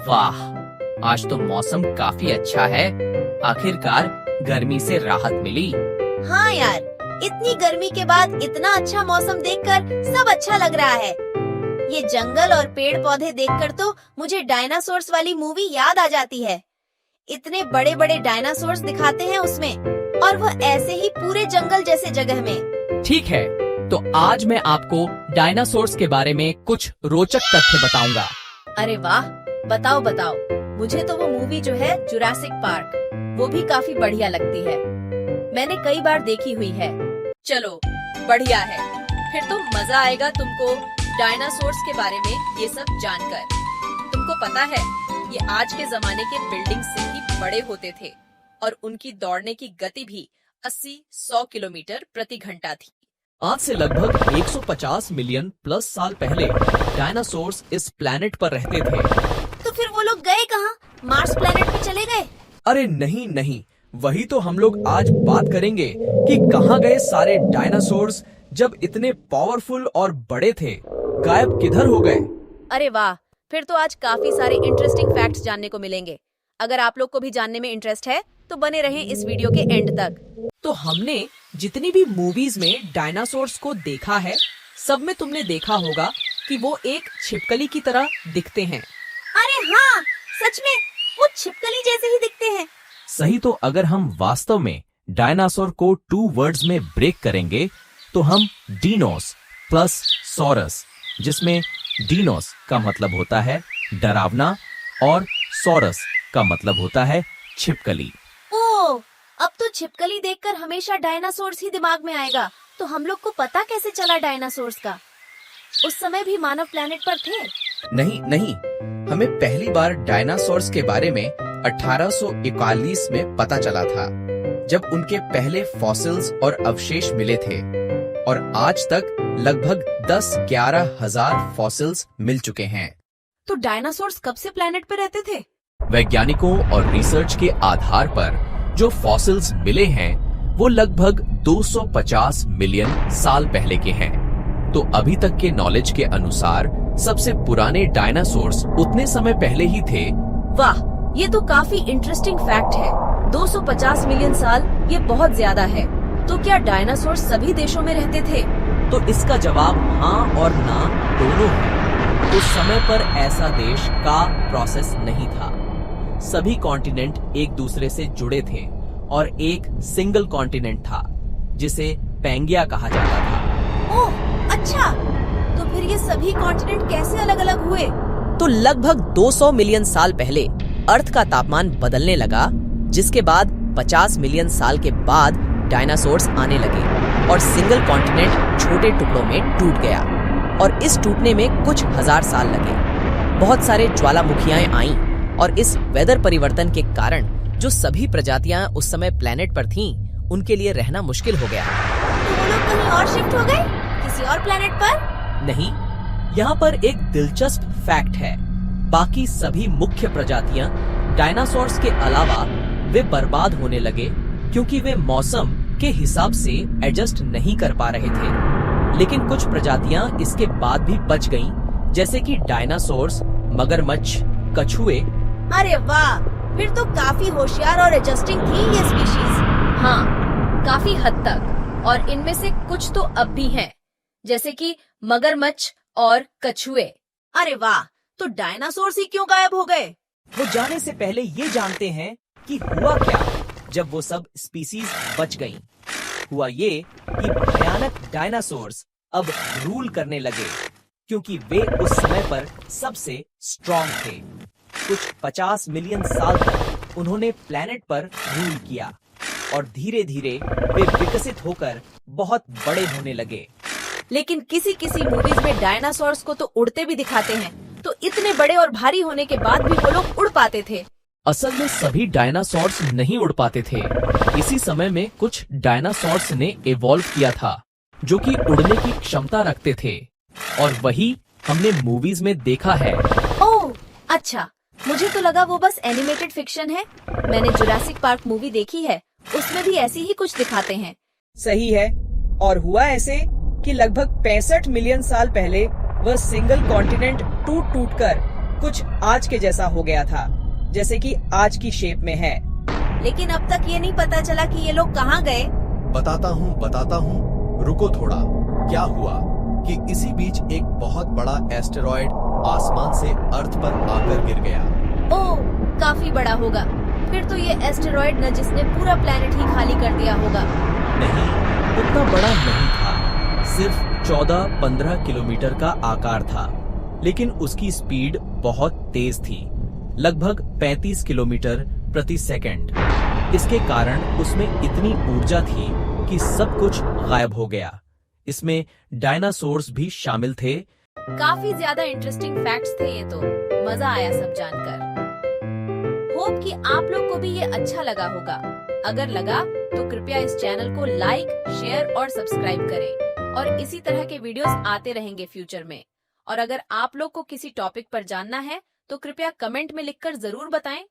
वाह, आज तो मौसम काफी अच्छा है। आखिरकार गर्मी से राहत मिली। हाँ यार, इतनी गर्मी के बाद इतना अच्छा मौसम देखकर सब अच्छा लग रहा है। ये जंगल और पेड़ पौधे देखकर तो मुझे डायनासोर्स वाली मूवी याद आ जाती है। इतने बड़े बड़े डायनासोर्स दिखाते हैं उसमें, और वो ऐसे ही पूरे जंगल जैसे जगह में। ठीक है, तो आज मैं आपको डायनासोर्स के बारे में कुछ रोचक तथ्य बताऊंगा। अरे वाह, बताओ बताओ। मुझे तो वो मूवी जो है जुरासिक पार्क, वो भी काफी बढ़िया लगती है। मैंने कई बार देखी हुई है। चलो बढ़िया है, फिर तो मजा आएगा तुमको डायनासोर्स के बारे में ये सब जानकर। तुमको पता है, ये आज के जमाने के बिल्डिंग से भी बड़े होते थे और उनकी दौड़ने की गति भी 80-100 किलोमीटर प्रति घंटा थी। आज से लगभग 150 मिलियन प्लस साल पहले डायनासोर्स इस प्लेनेट पर रहते थे। तो फिर वो लोग गए कहाँ? मार्स प्लेनेट पे चले गए? अरे नहीं नहीं, वही तो हम लोग आज बात करेंगे कि कहाँ गए सारे डायनासोर्स जब इतने पावरफुल और बड़े थे। गायब किधर हो गए? अरे वाह, फिर तो आज काफी सारे इंटरेस्टिंग फैक्ट्स जानने को मिलेंगे। अगर आप लोग को भी जानने में इंटरेस्ट है तो बने रहें इस वीडियो के एंड तक। तो हमने जितनी भी मूवीज में डायनासोर्स को देखा है, सब में तुमने देखा होगा कि वो एक छिपकली की तरह दिखते हैं। अरे हाँ, सच में वो छिपकली जैसे ही दिखते हैं। सही। तो अगर हम वास्तव में डायनासोर को 2 वर्ड्स में ब्रेक करेंगे तो हम डीनोस प्लस सॉरस, जिसमें डीनोस का मतलब होता है डरावना और सॉरस का मतलब होता है छिपकली। ओह, अब तो छिपकली देखकर हमेशा डायनासोर्स ही दिमाग में आएगा। तो हम लोग को पता कैसे चला डायनासोर्स का? उस समय भी मानव प्लेनेट पर थे? नहीं नहीं, हमें पहली बार डायनासोर्स के बारे में 1841 में पता चला था, जब उनके पहले फॉसिल्स और अवशेष मिले थे। और आज तक लगभग 10-11 हजार फॉसिल्स मिल चुके हैं। तो डायनासोर्स कब से प्लेनेट पर रहते थे? वैज्ञानिकों और रिसर्च के आधार पर जो फॉसिल्स मिले हैं वो लगभग 250 मिलियन साल पहले के हैं। तो अभी तक के नॉलेज के अनुसार सबसे पुराने डायनासोर्स उतने समय पहले ही थे। वाह, ये तो काफी इंटरेस्टिंग फैक्ट है। 250 मिलियन साल, ये बहुत ज्यादा है। तो क्या डायनासोर सभी देशों में रहते थे? तो इसका जवाब हाँ और ना दोनों है। उस समय पर ऐसा देश का प्रोसेस नहीं था। सभी कॉन्टिनेंट एक दूसरे से जुड़े थे और एक सिंगल कॉन्टिनेंट था जिसे पैंगिया कहा जाता था। ओह अच्छा, तो फिर ये सभी कॉन्टिनेंट कैसे अलग अलग हुए? तो लगभग 200 मिलियन साल पहले अर्थ का तापमान बदलने लगा, जिसके बाद 50 मिलियन साल के बाद डायनासोर्स आने लगे और सिंगल कॉन्टिनेंट छोटे टुकड़ों में टूट गया। और इस टूटने में कुछ हजार साल लगे। बहुत सारे ज्वालामुखियां आईं और इस वेदर परिवर्तन के कारण जो सभी प्रजातियां उस समय प्लेनेट पर थीं, उनके लिए रहना मुश्किल हो गया। तो वो लोग कहीं और शिफ्ट हो गए, किसी और प्लेनेट पर? नहीं, यहाँ पर एक दिलचस्प फैक्ट है। बाकी सभी मुख्य प्रजातियां डायनासोर्स के अलावा वे बर्बाद होने लगे क्योंकि वे मौसम के हिसाब से एडजस्ट नहीं कर पा रहे थे। लेकिन कुछ प्रजातियां इसके बाद भी बच गईं, जैसे कि डायनासोर्स, मगरमच्छ, कछुए। अरे वाह, फिर तो काफी होशियार और एडजस्टिंग थी ये स्पीशीज। हाँ, काफी हद तक। और इनमें से कुछ तो अब भी हैं, जैसे कि मगरमच्छ और कछुए। अरे वाह, तो डायनासोर्स ही क्यों गायब हो गए? वो जाने से पहले ये जानते हैं कि हुआ क्या जब वो सब स्पीसीज बच गईं। हुआ ये कि भयानक डायनासोर्स अब रूल करने लगे, क्योंकि वे उस समय पर सबसे स्ट्रॉन्ग थे। कुछ 50 मिलियन साल तक उन्होंने प्लेनेट पर रूल किया और धीरे धीरे वे विकसित होकर बहुत बड़े होने लगे। लेकिन किसी किसी मूवीज में डायनासोर्स को तो उड़ते भी दिखाते हैं, तो इतने बड़े और भारी होने के बाद भी वो लोग उड़ पाते थे। असल में सभी डायनासोर्स नहीं उड़ पाते थे। इसी समय में कुछ डायनासोर्स ने इवॉल्व किया था जो कि उड़ने की क्षमता रखते थे, और वही हमने मूवीज में देखा है। ओह अच्छा, मुझे तो लगा वो बस एनिमेटेड फिक्शन है। मैंने जुरासिक पार्क मूवी देखी है, उसमें भी ऐसी ही कुछ दिखाते हैं। सही है। और हुआ ऐसे कि लगभग 65 मिलियन साल पहले वह सिंगल कॉन्टिनेंट टूट कर कुछ आज के जैसा हो गया था, जैसे कि आज की शेप में है। लेकिन अब तक ये नहीं पता चला कि ये लोग कहाँ गए। बताता हूँ, रुको थोड़ा। क्या हुआ कि इसी बीच एक बहुत बड़ा एस्टेरॉयड आसमान से अर्थ पर आकर गिर गया। ओह, काफी बड़ा होगा। फिर तो ये एस्टेरॉयड न जिसने पूरा प्लेनेट ही खाली कर दिया होगा। नहीं, उतना बड़ा नहीं था, सिर्फ 14-15 किलोमीटर का आकार था, लेकिन उसकी स्पीड बहुत तेज थी, लगभग 35 किलोमीटर प्रति सेकंड। इसके कारण उसमें इतनी ऊर्जा थी कि सब कुछ गायब हो गया। इसमें डायनासोर्स भी शामिल थे। काफी ज्यादा इंटरेस्टिंग फैक्ट्स थे ये तो। मजा आया सब जानकर। होप कि आप लोग को भी ये अच्छा लगा होगा। अगर लगा तो कृपया इस चैनल को लाइक, शेयर और सब्सक्राइब करें और इसी तरह के वीडियोस आते रहेंगे फ्यूचर में। और अगर आप लोग को किसी टॉपिक पर जानना है तो कृपया कमेंट में लिखकर जरूर बताएं